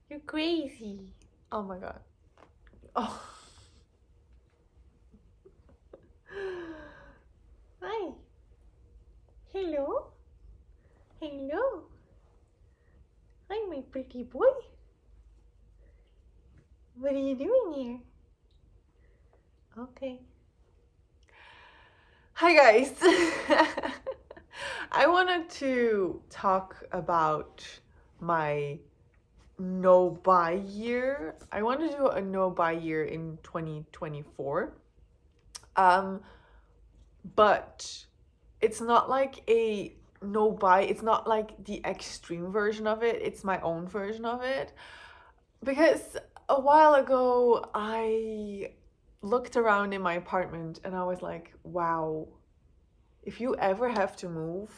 You're crazy. Oh my god. Oh. Hi. Hello. Hello. Hi, my pretty boy. What are you doing here? Okay. Hi, guys. I wanted to talk about my no buy year. I want to do a no buy year in 2024. But it's not like a no buy, it's not like the extreme version of it, it's my own version of it. Because a while ago, I looked around in my apartment and I was like, wow, if you ever have to move,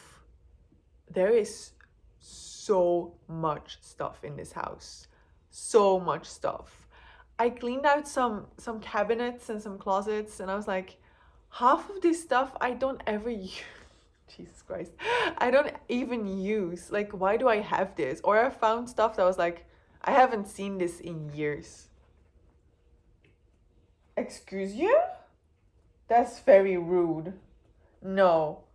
there is so much stuff in this house. So much stuff. I cleaned out some cabinets and some closets and I was like, half of this stuff I don't ever use. Jesus Christ. I don't even use. Like, why do I have this? Or I found stuff that was like, I haven't seen this in years. Excuse you? That's very rude. No.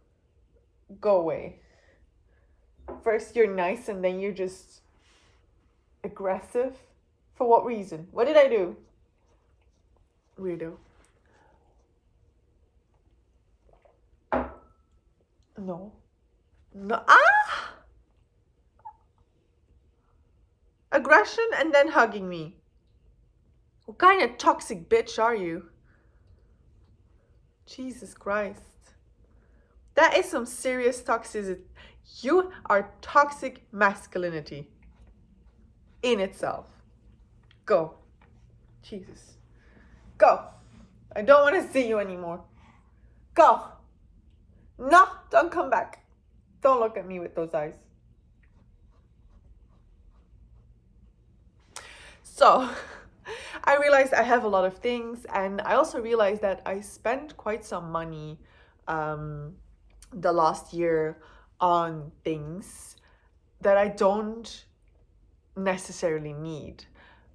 Go away. First you're nice and then you're just aggressive. For what reason? What did I do? Weirdo. No. No. Ah! Aggression and then hugging me. What kind of toxic bitch are you? Jesus Christ. That is some serious toxicity. You are toxic masculinity in itself. Go. Jesus. Go. I don't want to see you anymore. Go. No, don't come back. Don't look at me with those eyes. So, I realized I have a lot of things, and I also realized that I spent quite some money the last year on things that I don't necessarily need.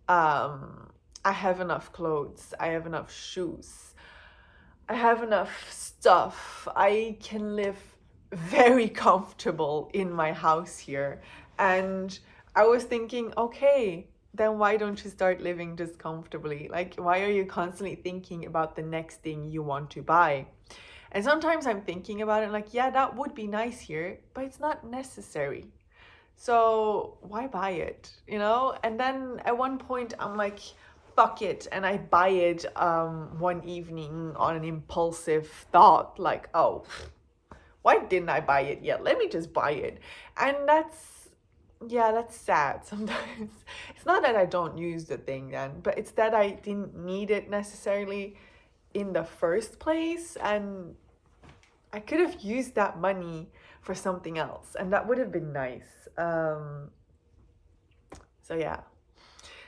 I have enough clothes, I have enough shoes, I have enough stuff. I can live very comfortable in my house here. And I was thinking, okay, then why don't you start living just comfortably? Like, why are you constantly thinking about the next thing you want to buy? And sometimes I'm thinking about it like, yeah, that would be nice here, but it's not necessary. So why buy it, you know? And then at one point I'm like, fuck it, and I buy it one evening on an impulsive thought, like, oh, why didn't I buy it yet? Let me just buy it. And that's sad sometimes. It's not that I don't use the thing then, but it's that I didn't need it necessarily in the first place, and I could have used that money for something else, and that would have been nice. So yeah,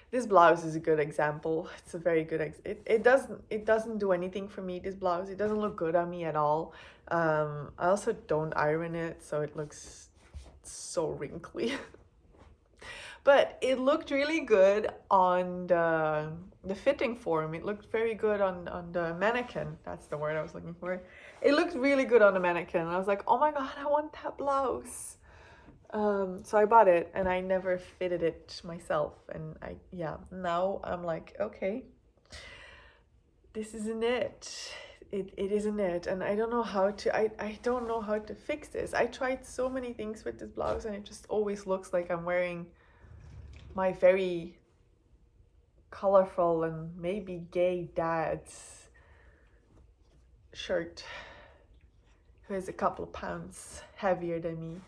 this blouse is a good example. It's a very good it doesn't do anything for me, this blouse. It doesn't look good on me at all. I also don't iron it, so it looks so wrinkly. But it looked really good on the fitting form. It looked very good on the mannequin. That's the word I was looking for. It looked really good on the mannequin. I was like, oh my god, I want that blouse. So I bought it and I never fitted it myself. And now I'm like, okay, this isn't it. It isn't it. And I don't know how to, I don't know how to fix this. I tried so many things with this blouse and it just always looks like I'm wearing my very colorful and maybe gay dad's shirt, who is a couple of pounds heavier than me.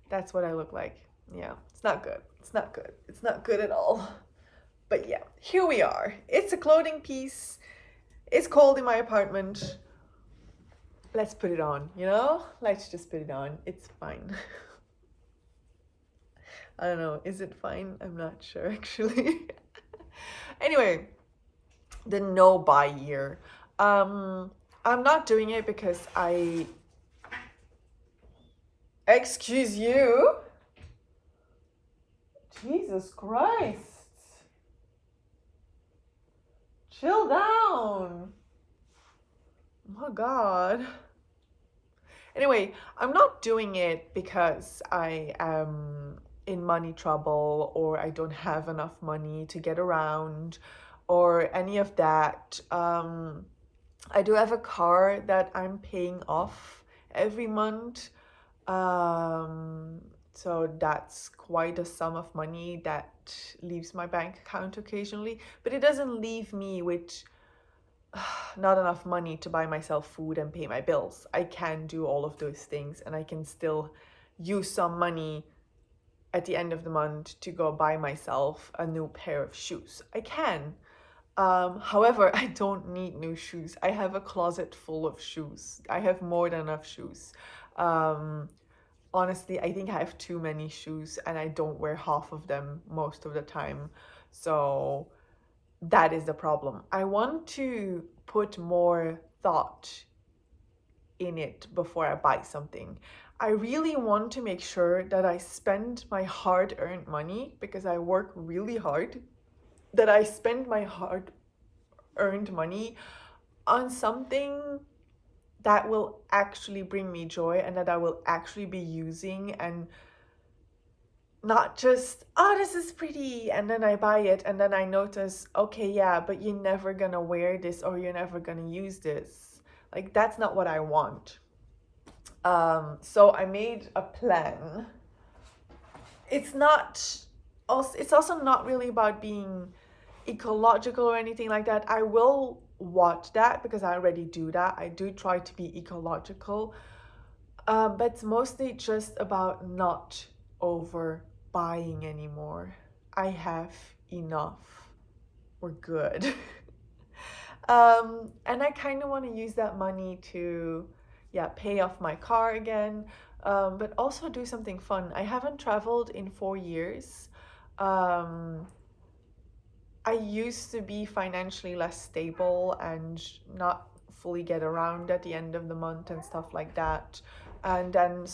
That's what I look like. Yeah, it's not good. It's not good. It's not good at all. But yeah, here we are. It's a clothing piece. It's cold in my apartment. Let's put it on, you know? Let's just put it on. It's fine. I don't know. Is it fine? I'm not sure actually. Anyway, the no buy year. I'm not doing it because I. Excuse you? Jesus Christ. Chill down. Oh my God. Anyway, I'm not doing it because I am in money trouble or I don't have enough money to get around or any of that. I do have a car that I'm paying off every month. Um, so that's quite a sum of money that leaves my bank account occasionally, but it doesn't leave me with not enough money to buy myself food and pay my bills. I can do all of those things and I can still use some money at the end of the month to go buy myself a new pair of shoes. I can. However, I don't need new shoes. I have a closet full of shoes. I have more than enough shoes. Um, Honestly, I think I have too many shoes and I don't wear half of them most of the time. So that is the problem. I want to put more thought in it before I buy something. I really want to make sure that I spend my hard earned money because I work really hard, that I spend my hard earned money on something that will actually bring me joy and that I will actually be using and not just, oh, this is pretty, and then I buy it, and then I notice, okay, yeah, but you're never gonna wear this or you're never gonna use this. Like, that's not what I want. So I made a plan. It's not, also, it's also not really about being ecological or anything like that. I will watch that because I already do that. I do try to be ecological. But it's mostly just about not over buying anymore. I have enough. We're good. And I kind of want to use that money to, yeah, pay off my car again, but also do something fun. I haven't traveled in 4 years. Um, I used to be financially less stable and not fully get around at the end of the month and stuff like that. And then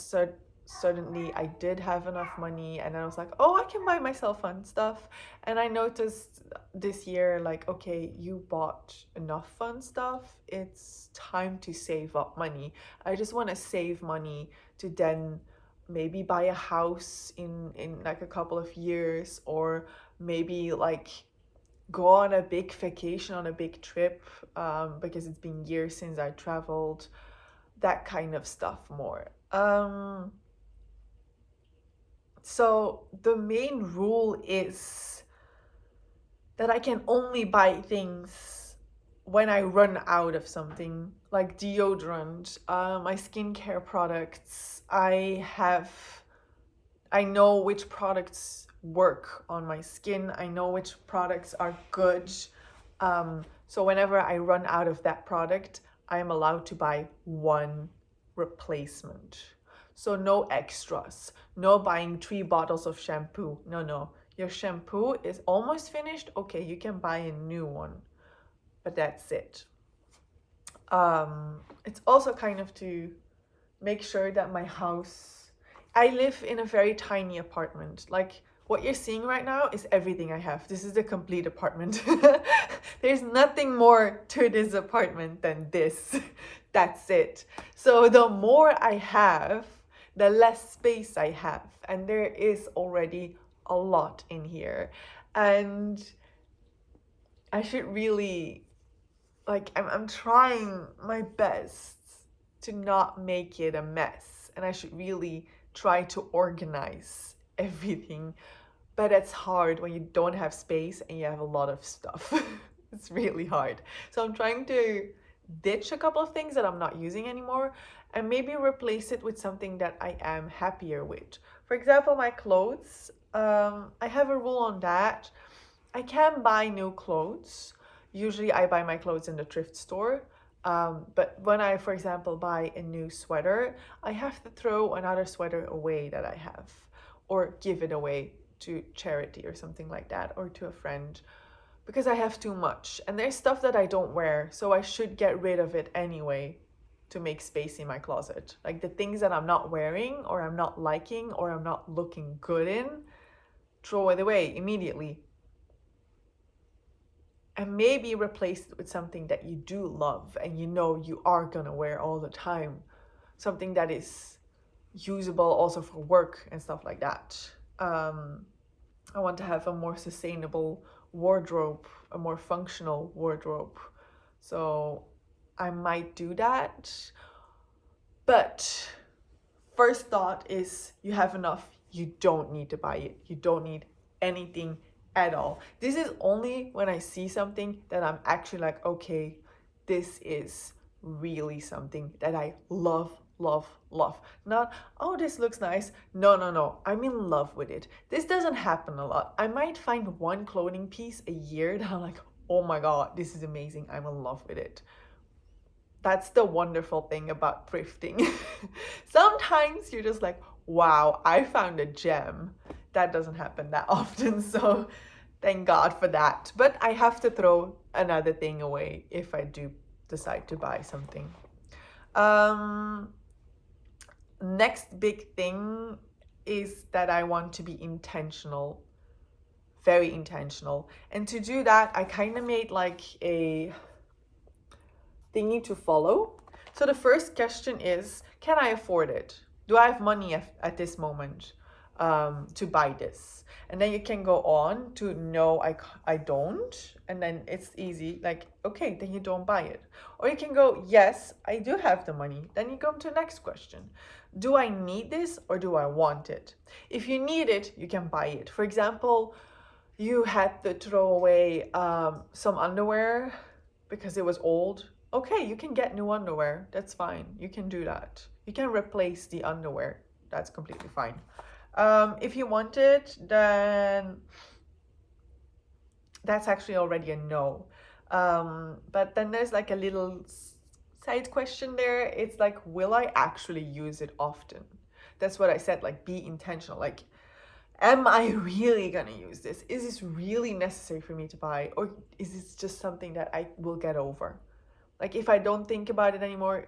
suddenly I did have enough money and I was like, oh, I can buy myself fun stuff. And I noticed this year, like, okay, you bought enough fun stuff. It's time to save up money. I just want to save money to then maybe buy a house in like a couple of years, or maybe like go on a big vacation, on a big trip, because it's been years since I traveled, that kind of stuff more. So the main rule is that I can only buy things when I run out of something, like deodorant, my skincare products. I know which products work on my skin. I know which products are good. So whenever I run out of that product, I am allowed to buy one replacement. So no extras, no buying 3 bottles of shampoo. No, no. Your shampoo is almost finished. Okay, you can buy a new one, but that's it. It's also kind of to make sure that my house, I live in a very tiny apartment. Like what you're seeing right now is everything I have. This is a complete apartment. There's nothing more to this apartment than this. That's it. So the more I have, the less space I have. And there is already a lot in here. And I should really, like, I'm trying my best to not make it a mess. And I should really try to organize everything. But it's hard when you don't have space and you have a lot of stuff. It's really hard. So I'm trying to ditch a couple of things that I'm not using anymore and maybe replace it with something that I am happier with. For example, my clothes. I have a rule on that. I can buy new clothes. Usually I buy my clothes in the thrift store. But when I, for example, buy a new sweater, I have to throw another sweater away that I have, or give it away to charity or something like that, or to a friend, because I have too much. And there's stuff that I don't wear, so I should get rid of it anyway to make space in my closet. Like the things that I'm not wearing, or I'm not liking, or I'm not looking good in, throw it away immediately. And maybe replace it with something that you do love and you know you are gonna wear all the time. Something that is usable also for work and stuff like that. I want to have a more sustainable wardrobe, a more functional wardrobe. So I might do that. But first thought is you have enough. You don't need to buy it. You don't need anything at all. This is only when I see something that I'm actually like, okay, this is really something that I love, love, love. Not, oh, this looks nice. No. I'm in love with it. This doesn't happen a lot. I might find one clothing piece a year that I'm like, oh my God, this is amazing. I'm in love with it. That's the wonderful thing about thrifting. Sometimes you're just like, wow, I found a gem. That doesn't happen that often, so thank God for that. But I have to throw another thing away if I do decide to buy something. Next big thing is that I want to be intentional, very intentional. And to do that, I kind of made like a thingy to follow. So the first question is, can I afford it? Do I have money at this moment to buy this? And then you can go on to no, I don't. And then it's easy, like, okay, then you don't buy it. Or you can go, yes, I do have the money. Then you go to the next question. Do I need this or do I want it? If you need it, you can buy it. For example, you had to throw away some underwear because it was old. Okay, you can get new underwear. That's fine. You can do that. You can replace the underwear. That's completely fine. If you want it, then that's actually already a no. But then there's like a little side question there. It's like, will I actually use it often? That's what I said, like be intentional. Like, am I really gonna use this? Is this really necessary for me to buy? Or is this just something that I will get over? Like if I don't think about it anymore,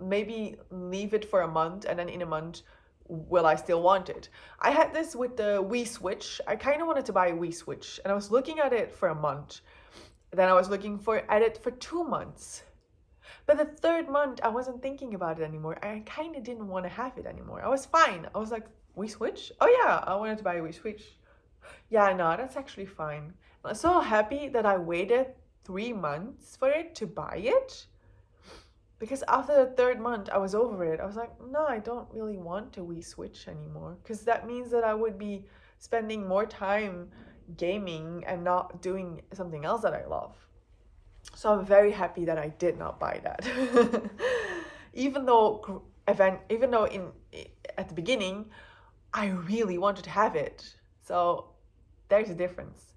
maybe leave it for a month and then in a month, will I still want it? I had this with the Wii Switch. I kind of wanted to buy a Wii Switch and I was looking at it for a month. Then I was looking at it for 2 months. But the third month, I wasn't thinking about it anymore. I kind of didn't want to have it anymore. I was fine. I was like, Wii Switch? Oh yeah, I wanted to buy a Wii Switch. Yeah, no, that's actually fine. I'm so happy that I waited 3 months for it to buy it. Because after the third month, I was over it. I was like, no, I don't really want a Wii Switch anymore. Because that means that I would be spending more time gaming and not doing something else that I love. So I'm very happy that I did not buy that. even though at the beginning, I really wanted to have it. So there's a difference.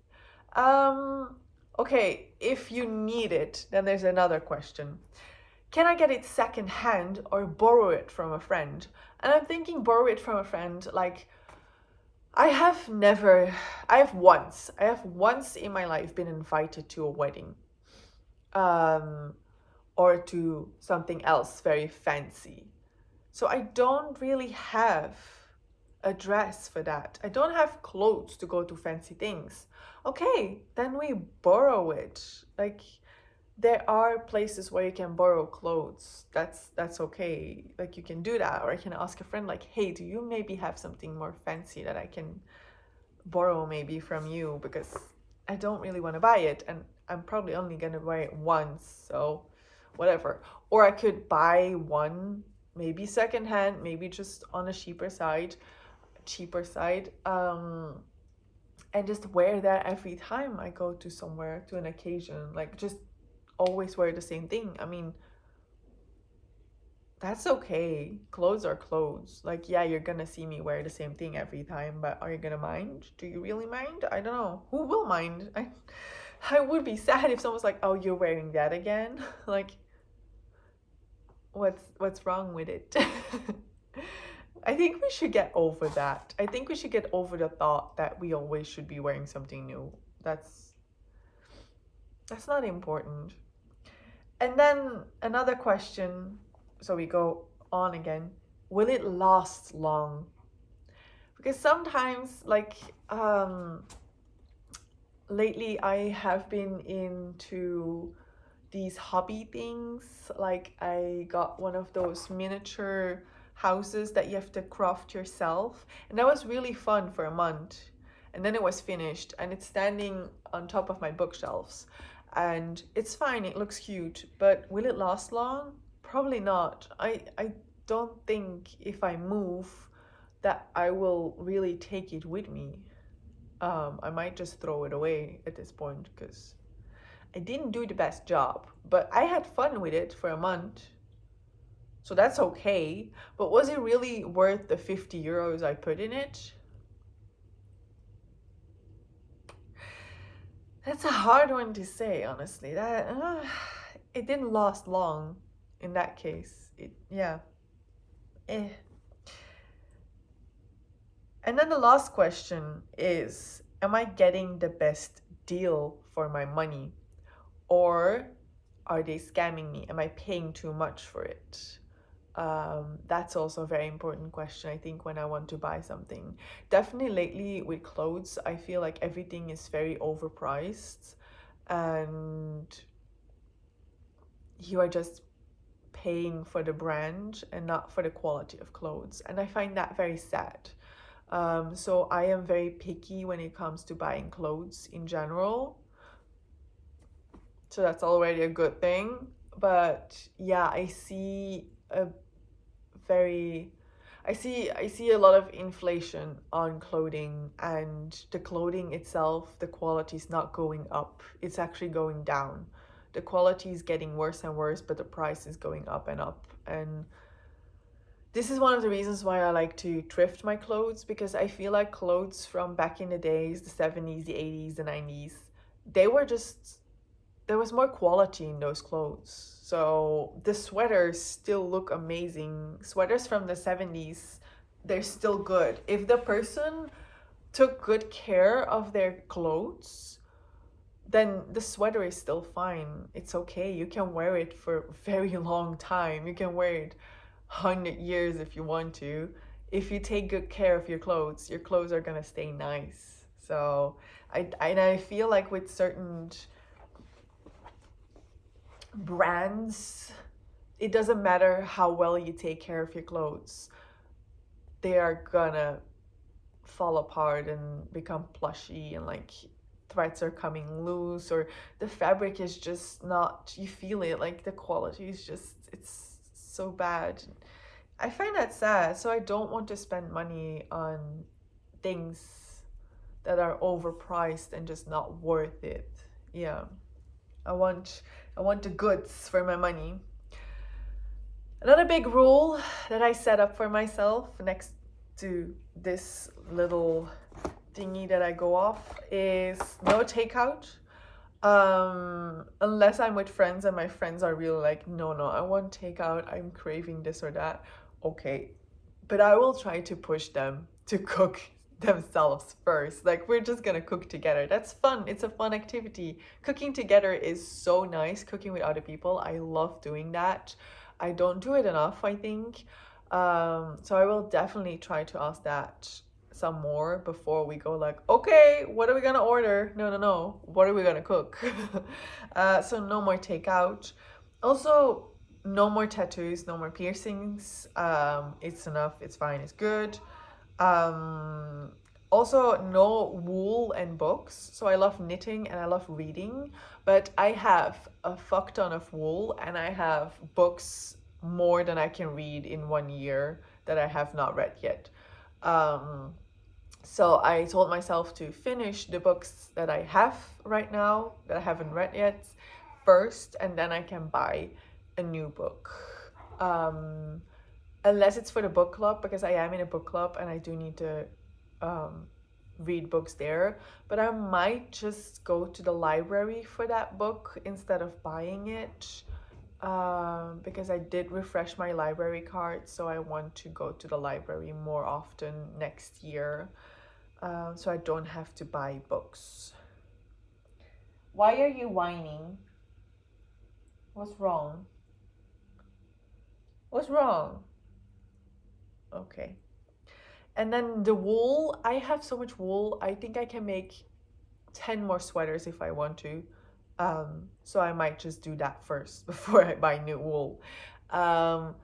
Okay, if you need it, then there's another question. Can I get it second hand or borrow it from a friend? And I'm thinking borrow it from a friend, like I have once in my life been invited to a wedding. Or to something else very fancy. So I don't really have a dress for that. I don't have clothes to go to fancy things. Okay, then we borrow it. Like there are places where you can borrow clothes. That's okay. Like you can do that, or I can ask a friend like, "Hey, do you maybe have something more fancy that I can borrow maybe from you, because I don't really want to buy it and I'm probably only gonna buy it once, so whatever." Or I could buy one, maybe secondhand, maybe just on a cheaper side, and just wear that every time I go to somewhere, to an occasion. Like just always wear the same thing. I mean, that's okay. Clothes are clothes. Like, yeah, you're gonna see me wear the same thing every time, but are you gonna mind? Do you really mind? I don't know. Who will mind? I would be sad if someone's like, "Oh, you're wearing that again." Like, what's wrong with it? I think we should get over that. I think we should get over the thought that we always should be wearing something new. That's not important. And then another question, so we go on again. Will it last long? because sometimes, like, lately I have been into these hobby things. Like, I got one of those miniature houses that you have to craft yourself, and that was really fun for a month. And then it was finished, and it's standing on top of my bookshelves. And it's fine, it looks cute, but will it last long? Probably not. I don't think if I move that I will really take it with me. I might just throw it away at this point because I didn't do the best job, but I had fun with it for a month. So that's okay. But was it really worth the 50 euros I put in it? That's a hard one to say, honestly. That it didn't last long in that case. Yeah. Eh. And then the last question is, am I getting the best deal for my money? Or are they scamming me? Am I paying too much for it? That's also a very important question, I think, when I want to buy something. Definitely lately with clothes, I feel like everything is very overpriced and you are just paying for the brand and not for the quality of clothes. And I find that very sad. So I am very picky when it comes to buying clothes in general. So that's already a good thing. But yeah, very I see a lot of inflation on clothing, and the clothing itself, the quality is not going up. It's actually going down. The quality is getting worse and worse, but the price is going up and up. And this is one of the reasons why I like to thrift my clothes, because I feel like clothes from back in the days, the 70s, the 80s, the 90s, they were just there was more quality in those clothes. So the sweaters still look amazing. Sweaters from the 70s, they're still good. If the person took good care of their clothes, then the sweater is still fine. It's okay. You can wear it for a very long time. You can wear it 100 years if you want to. If you take good care of your clothes are gonna stay nice. So I feel like with certain brands, it doesn't matter how well you take care of your clothes, they are gonna fall apart and become plushy, and like threads are coming loose, or the fabric is just not, you feel it, like the quality is just, it's so bad. I find that sad, so I don't want to spend money on things that are overpriced and just not worth it. Yeah. I want I want the goods for my money. Another big rule that I set up for myself next to this little thingy that I go off is no takeout. Unless I'm with friends and my friends are really like, no, I want takeout, I'm craving this or that. Okay. But I will try to push them to cook themselves first. Like, we're just gonna cook together. That's fun. It's a fun activity. Cooking together is so nice. Cooking with other people, I love doing that. I don't do it enough, I think. So I will definitely try to ask that some more before we go, like, okay, what are we gonna order? No. What are we gonna cook? So no more takeout. Also, no more tattoos, no more piercings. It's enough, it's fine, it's good. Um, Also, no wool and books. So I love knitting and I love reading, but I have a fuck ton of wool and I have books more than I can read in 1 year that I have not read yet. Um, so I told myself to finish the books that I have right now that I haven't read yet first, and then I can buy a new book. Um, Unless it's for the book club, because I am in a book club and I do need to um, read books there. But I might just go to the library for that book instead of buying it, because I did refresh my library card, so I want to go to the library more often next year, so I don't have to buy books. Why are you whining? What's wrong? What's wrong? Okay. And then the wool, I have so much wool. I think I can make 10 more sweaters if I want to. So I might just do that first before I buy new wool. Um,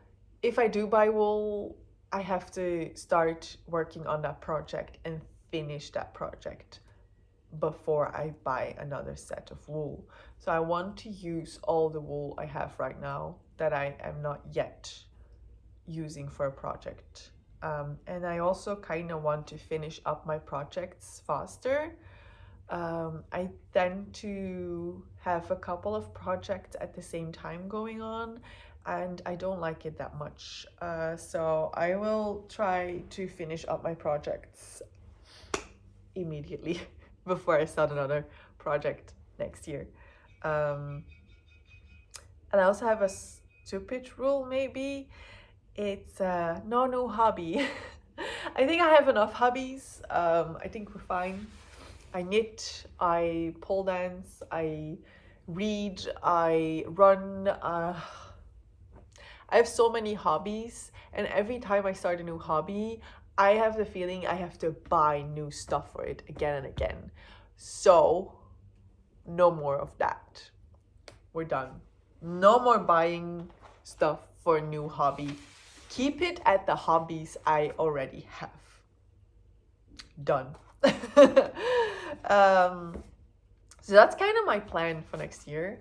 if I do buy wool, I have to start working on that project and finish that project before I buy another set of wool. So I want to use all the wool I have right now that I am not yet using for a project. And I also kind of want to finish up my projects faster. I tend to have a couple of projects at the same time going on, and I don't like it that much. So I will try to finish up my projects immediately before I start another project next year. And I also have a stupid rule, maybe. It's no new hobby. I think I have enough hobbies. I think we're fine. I knit, I pole dance, I read, I run. I have so many hobbies, and every time I start a new hobby, I have the feeling I have to buy new stuff for it again and again. So, no more of that. We're done. No more buying stuff for a new hobby. Keep it at the hobbies I already have. Done. So that's kind of my plan for next year.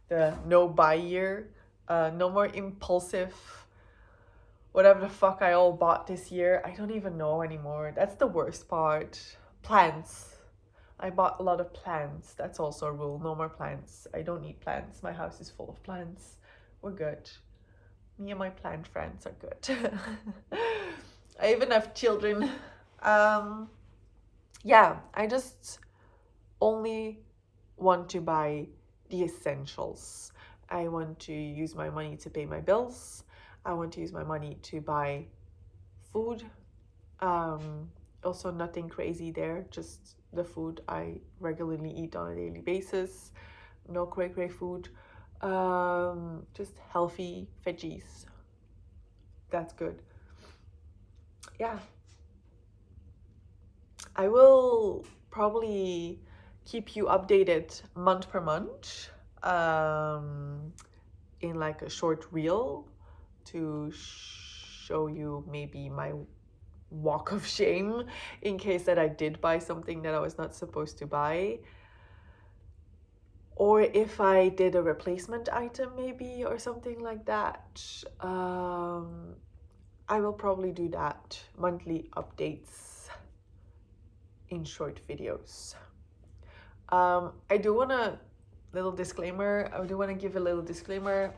The no buy year. No more impulsive whatever the fuck I all bought this year. I don't even know anymore. That's the worst part. Plants. I bought a lot of plants. That's also a rule. No more plants. I don't need plants. My house is full of plants. We're good. Me and my plant friends are good. I even have children. Yeah, I just only want to buy the essentials. I want to use my money to pay my bills. I want to use my money to buy food. Also nothing crazy there, just the food I regularly eat on a daily basis. No cray food. Just healthy veggies. That's good. Yeah. I will probably keep you updated month per month in like a short reel to show you maybe my walk of shame in case that I did buy something that I was not supposed to buy, or if I did a replacement item maybe or something like that. I will probably do that, monthly updates in short videos. I do want to give a little disclaimer.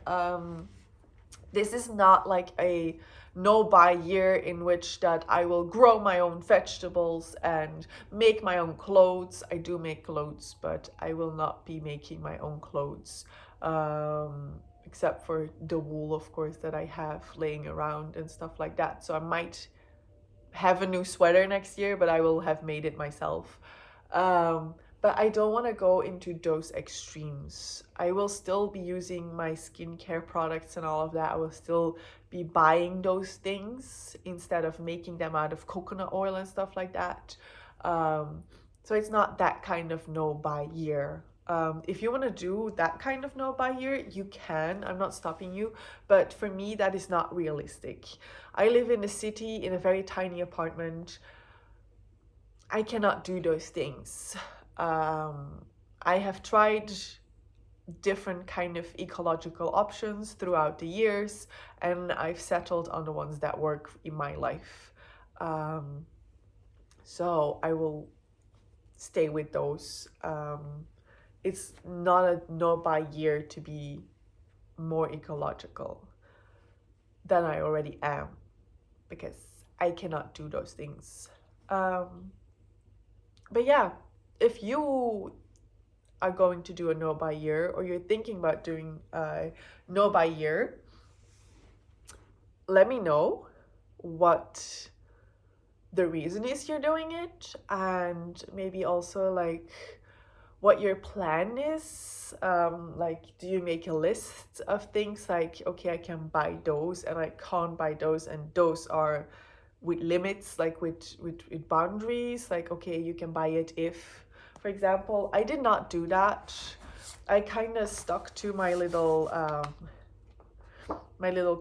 This is not like a no buy year in which that I will grow my own vegetables and make my own clothes. I do make clothes, but I will not be making my own clothes, except for the wool, of course, that I have laying around and stuff like that. So I might have a new sweater next year, but I will have made it myself. But I don't want to go into those extremes. I will still be using my skincare products and all of that. I will still be buying those things instead of making them out of coconut oil and stuff like that. So it's not that kind of no buy year. If you want to do that kind of no buy year, you can. I'm not stopping you. But for me, that is not realistic. I live in a city in a very tiny apartment. I cannot do those things. I have tried different kind of ecological options throughout the years, and I've settled on the ones that work in my life. So I will stay with those. It's not a no buy year to be more ecological than I already am, because I cannot do those things. But yeah, if you are going to do a no buy year, or you're thinking about doing a no buy year, let me know what the reason is you're doing it, and maybe also like what your plan is. Like, do you make a list of things like, okay, I can buy those and I can't buy those, and those are with limits, like with boundaries, like, okay, you can buy it if, for example. I did not do that. I kind of stuck to my little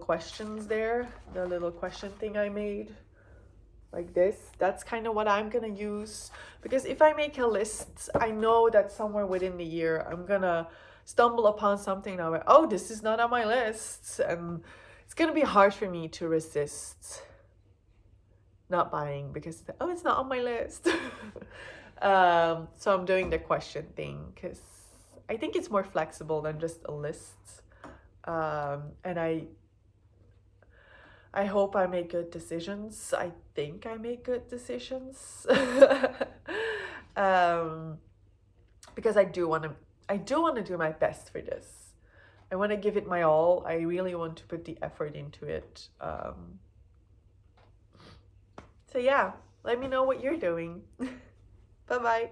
questions there, the little question thing I made, like this. That's kind of what I'm gonna use, because if I make a list, I know that somewhere within the year I'm gonna stumble upon something and I'm like, oh, this is not on my list, and it's gonna be hard for me to resist not buying because, oh, it's not on my list. So I'm doing the question thing because I think it's more flexible than just a list. And I hope I make good decisions. I think I make good decisions. Because I do want to do my best for this. I want to give it my all. I really want to put the effort into it. So yeah, let me know what you're doing. Bye bye.